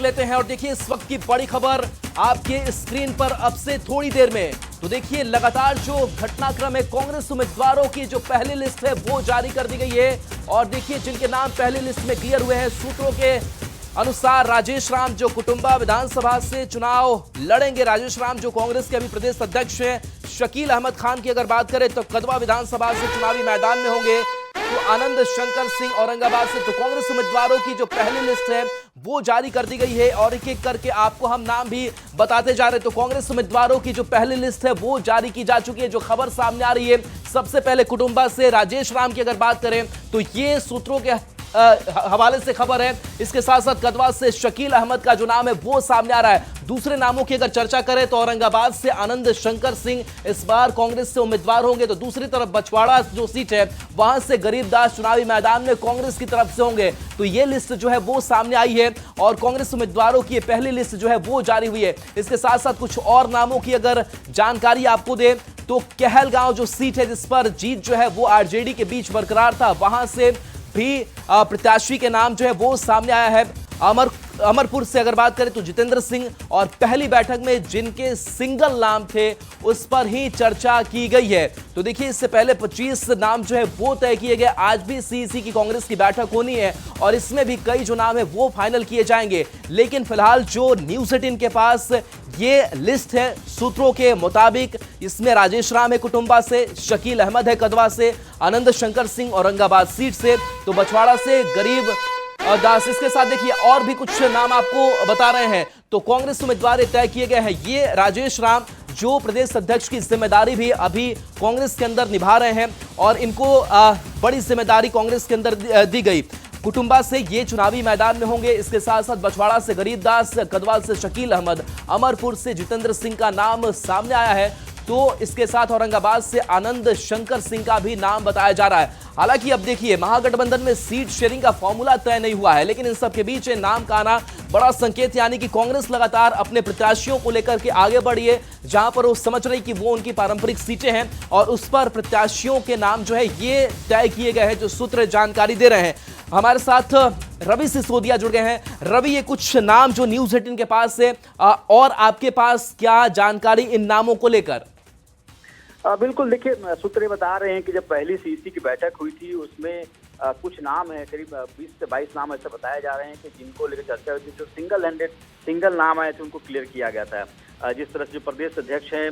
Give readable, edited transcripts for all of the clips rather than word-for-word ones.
लेते हैं और देखिए इस वक्त की बड़ी खबर आपके स्क्रीन पर अब से थोड़ी देर में। तो देखिए लगातार जो घटनाक्रम है, कांग्रेस उम्मीदवारों की जो पहली लिस्ट है वो जारी कर दी गई है और देखिए जिनके नाम पहली लिस्ट में क्लियर हुए हैं, सूत्रों के अनुसार राजेश राम जो कुटुंबा विधानसभा से चुनाव लड़ेंगे। राजेश राम जो कांग्रेस के अभी प्रदेश अध्यक्ष हैं। शकील अहमद खान की अगर बात करें तो कदवा विधानसभा से चुनावी मैदान में होंगे। तो आनंद शंकर सिंह औरंगाबाद से। तो कांग्रेस उम्मीदवारों की जो पहली लिस्ट है वो जारी कर दी गई है और एक एक करके आपको हम नाम भी बताते जा रहे हैं। तो कांग्रेस उम्मीदवारों की जो पहली लिस्ट है वो जारी की जा चुकी है। जो खबर सामने आ रही है, सबसे पहले कुटुंबा से राजेश राम की अगर बात करें तो ये सूत्रों के हवाले से खबर है। इसके साथ साथ कदवा से शकील अहमद का जो नाम है वो सामने आ रहा है। दूसरे नामों की अगर चर्चा करें तो औरंगाबाद से आनंद शंकर सिंह इस बार कांग्रेस से उम्मीदवार होंगे। तो दूसरी तरफ बछवाड़ा जो सीट है वहां से गरीबदास चुनावी मैदान में कांग्रेस की तरफ से होंगे। तो ये लिस्ट जो है वो सामने आई है और कांग्रेस उम्मीदवारों की पहली लिस्ट जो है वो जारी हुई है। इसके साथ साथ कुछ और नामों की अगर जानकारी आपको दे तो कहलगांव जो सीट है जिस पर जीत जो है वो आरजेडी के बीच बरकरार था, वहां से भी प्रत्याशी के नाम जो है वो सामने आया है। अमरपुर से अगर बात करें तो जितेंद्र सिंह और पहली बैठक में जिनके सिंगल नाम थे उस पर ही चर्चा की गई है। तो देखिए इससे पहले 25 नाम जो है वो तय किए गए। आज भी सीईसी की कांग्रेस की बैठक होनी है और इसमें भी कई जो नाम है वो फाइनल किए जाएंगे। लेकिन फिलहाल जो न्यूज़ 18 के पास ये लिस्ट है सूत्रों के मुताबिक, इसमें राजेश राम है कुटुंबा से, शकील अहमद है कदवा से, आनंद शंकर सिंह औरंगाबाद सीट से, तो बछवाड़ा से गरीब दास। इसके साथ देखिए और भी कुछ नाम आपको बता रहे हैं। तो कांग्रेस उम्मीदवार तय किए गए हैं। ये राजेश राम जो प्रदेश अध्यक्ष की जिम्मेदारी भी अभी कांग्रेस के अंदर निभा रहे हैं और इनको बड़ी जिम्मेदारी कांग्रेस के अंदर दी गई। कुटुंबा से ये चुनावी मैदान में होंगे। इसके साथ साथ बछवाड़ा से गरीबदास, कदवाल से शकील अहमद, अमरपुर से जितेंद्र सिंह का नाम सामने आया है। तो इसके साथ औरंगाबाद से आनंद शंकर सिंह का भी नाम बताया जा रहा है। हालांकि अब देखिए महागठबंधन में सीट शेयरिंग का फॉर्मूला तय नहीं हुआ है, लेकिन इन सब के बीच नाम का आना बड़ा संकेत, यानी कि कांग्रेस लगातार अपने प्रत्याशियों को लेकर के आगे बढ़ी है। जहां पर वो समझ रही कि वो उनकी पारंपरिक सीटें हैं और उस पर प्रत्याशियों के नाम जो है ये तय किए गए हैं। जो सूत्र जानकारी दे रहे हैं, हमारे साथ रवि सिसोदिया जुड़ गए हैं। रवि, ये कुछ नाम जो न्यूज़ 18 के पास है और आपके पास क्या जानकारी इन नामों को लेकर? बिल्कुल, देखिए सूत्र बता रहे हैं कि जब पहली सीईसी की बैठक हुई थी उसमें कुछ नाम है, करीब 20 से 22 नाम ऐसे बताए जा रहे हैं कि जिनको लेकर चर्चा हुई थी। जो सिंगल नाम आए थे उनको क्लियर किया गया था। जिस तरह से जो प्रदेश अध्यक्ष हैं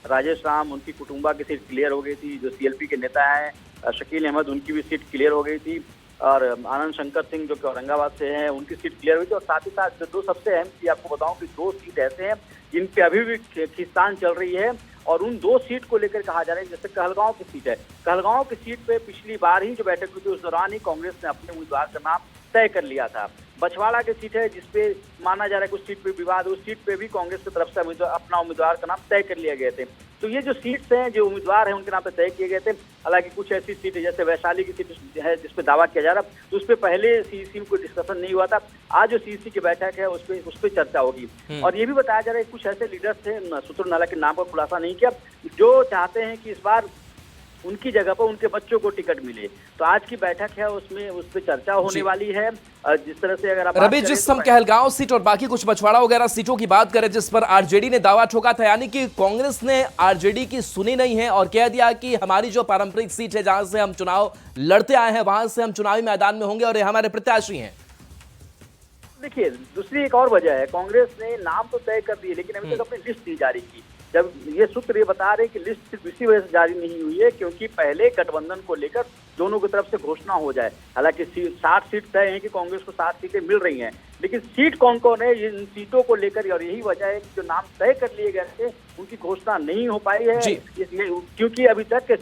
राजेश राम, उनकी कुटुंबा की सीट क्लियर हो गई थी। जो सीएलपी के नेता हैं शकील अहमद, उनकी भी सीट क्लियर हो गई थी और आनंद शंकर सिंह जो कि औरंगाबाद से हैं उनकी सीट क्लियर हुई थी। और साथ ही साथ दो सबसे अहम चीज आपको बताऊं कि 2 सीट ऐसे हैं जिन पे अभी भी खींचतान चल रही है और उन 2 सीट को लेकर कहा जा रहा है। जैसे कहलगांव की सीट है, कहलगांव की सीट पे पिछली बार ही जो बैठक हुई थी उस दौरान ही कांग्रेस ने अपने उम्मीदवार का नाम तय कर लिया था। बछवाड़ा की सीट है जिसपे माना जा रहा है कुछ सीट पे विवाद, उस सीट पे भी कांग्रेस की तरफ से अपना उम्मीदवार का नाम तय कर लिया गए थे। तो ये जो सीट्स हैं, जो उम्मीदवार हैं उनके नाम पे तय किए गए थे। हालांकि कुछ ऐसी सीटें जैसे वैशाली की सीट है जिसपे दावा किया जा रहा है, तो उस पर पहले सीईसी में कोई डिस्कशन नहीं हुआ था। आज जो सीईसी की बैठक है उस पर चर्चा होगी। और ये भी बताया जा रहा है कुछ ऐसे लीडर्स थे, सूत्रों ने हालांकि नाम का खुलासा नहीं किया, जो चाहते हैं कि इस बार उनकी जगह पर उनके बच्चों को टिकट मिले। तो आज की बैठक है उसमें उस पर चर्चा होने वाली है। जिस तरह से अगर आप रवि, जिस हम कहलगांव सीट और बाकी कुछ बछवाड़ा वगैरह सीटों की बात करें जिस पर आरजेडी ने दावा ठोका था, यानी कि कांग्रेस ने आरजेडी की सुनी नहीं है और कह दिया कि हमारी जो पारंपरिक सीट है जहां से हम चुनाव लड़ते आए हैं वहां से हम चुनावी मैदान में होंगे और ये हमारे प्रत्याशी हैं। देखिए, दूसरी एक और वजह है, कांग्रेस ने नाम तो तय कर दिए लेकिन अभी तक अपनी लिस्ट नहीं जारी की। जब ये सूत्र ये बता रहे हैं कि लिस्ट सिर्फ इसी वजह से जारी नहीं हुई है क्योंकि पहले गठबंधन को लेकर दोनों की तरफ से घोषणा हो जाए। हालांकि 60 सीट तय है कि कांग्रेस को 60 सीटें मिल रही हैं, लेकिन सीट कौन कौन है इन सीटों को लेकर, और यही वजह है कि जो नाम तय कर लिए गए थे उनकी घोषणा नहीं हो पाई है। क्योंकि अभी तक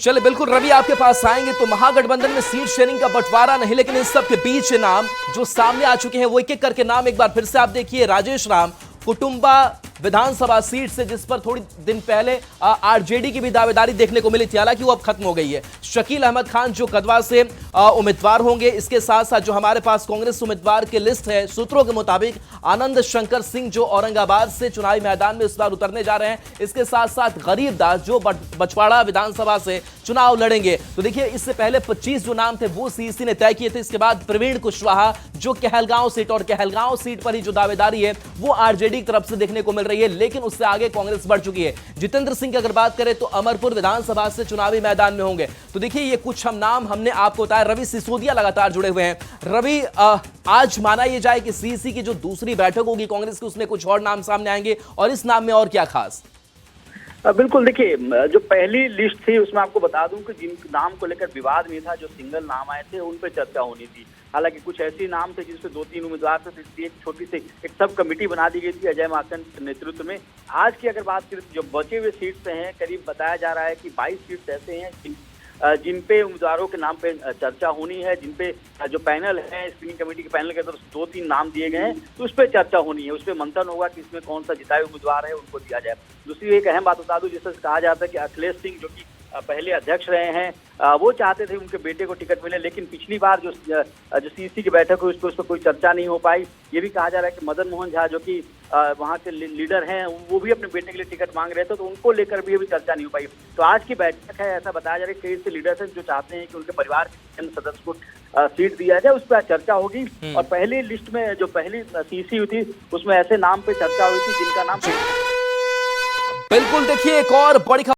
चलिए बिल्कुल रवि आपके पास आएंगे। तो महागठबंधन में सीट शेयरिंग का बंटवारा नहीं, लेकिन इस सब के बीच नाम जो सामने आ चुके हैं वो एक एक करके नाम एक बार फिर से आप देखिए। राजेश राम, कुटुंबा विधानसभा सीट से, जिस पर थोड़ी दिन पहले आरजेडी की भी दावेदारी देखने को मिली थी, हालांकि वो अब खत्म हो गई है। शकील अहमद खान जो कदवा से उम्मीदवार होंगे, इसके साथ साथ जो हमारे पास कांग्रेस उम्मीदवार की लिस्ट है, सूत्रों के मुताबिक आनंद शंकर सिंह जो औरंगाबाद से चुनावी मैदान में इस बार उतरने जा रहे हैं, इसके साथ साथ गरीब दास जो बछवाड़ा विधानसभा से चुनाव लड़ेंगे। तो देखिए, इससे पहले 25 जो नाम थे वो सीईसी ने तय किए थे। इसके बाद प्रवीण कुशवाहा जो कहलगांव सीट, और कहलगांव सीट पर ही जो दावेदारी है वो आरजेडी की तरफ से देखने को मिल रही है, लेकिन उससे आगे कांग्रेस बढ़ चुकी है। जितेंद्र सिंह की अगर बात करें तो अमरपुर विधानसभा से चुनावी मैदान में होंगे। तो देखिए, ये कुछ हम नाम हमने आपको बताया। रवि सिसोदिया लगातार जुड़े हुए हैं। रवि, आज माना यह जाए कि सीईसी की जो दूसरी बैठक होगी कांग्रेस की, उसमें कुछ और नाम सामने आएंगे, और इस नाम में और क्या खास? बिल्कुल, देखिए, जो पहली लिस्ट थी उसमें आपको बता दूं कि जिन नाम को लेकर विवाद नहीं था, जो सिंगल नाम आए थे उन पे चर्चा होनी थी। हालांकि कुछ ऐसे नाम थे जिसपे 2-3 उम्मीदवार थे, इसलिए एक छोटी सी एक सब कमेटी बना दी गई थी अजय माकन के नेतृत्व में। आज की अगर बात करें तो जो बचे हुए सीट्स हैं, करीब बताया जा रहा है कि 22 सीट्स ऐसे हैं जिन पे उम्मीदवारों के नाम पे चर्चा होनी है, जिन पे जो पैनल है, स्क्रीनिंग कमेटी के पैनल के तरफ 2-3 नाम दिए गए हैं, तो उस पर चर्चा होनी है, उस पर मंथन होगा कि इसमें कौन सा जिताए उम्मीदवार है उनको दिया जाए। दूसरी एक अहम बात बता दूं, जिससे कहा जाता है कि अखिलेश सिंह जो कि पहले अध्यक्ष रहे हैं, वो चाहते थे उनके बेटे को टिकट मिले, लेकिन पिछली बार जो सीईसी की बैठक हुई उस पर कोई चर्चा नहीं हो पाई। ये भी कहा जा रहा है कि मदन मोहन झा जो कि वहाँ के लीडर हैं, वो भी अपने बेटे के लिए टिकट मांग रहे थे, तो उनको लेकर भी अभी चर्चा नहीं हो पाई। तो आज की बैठक है, ऐसा बताया जा रहा है कई से लीडर्स हैं जो चाहते हैं कि उनके परिवार के सदस्य को सीट दिया जाए, उस पर चर्चा होगी। और पहली लिस्ट में जो पहली सीईसी हुई थी उसमें ऐसे नाम पे चर्चा हुई थी जिनका नाम बिल्कुल। देखिए, एक और बड़ी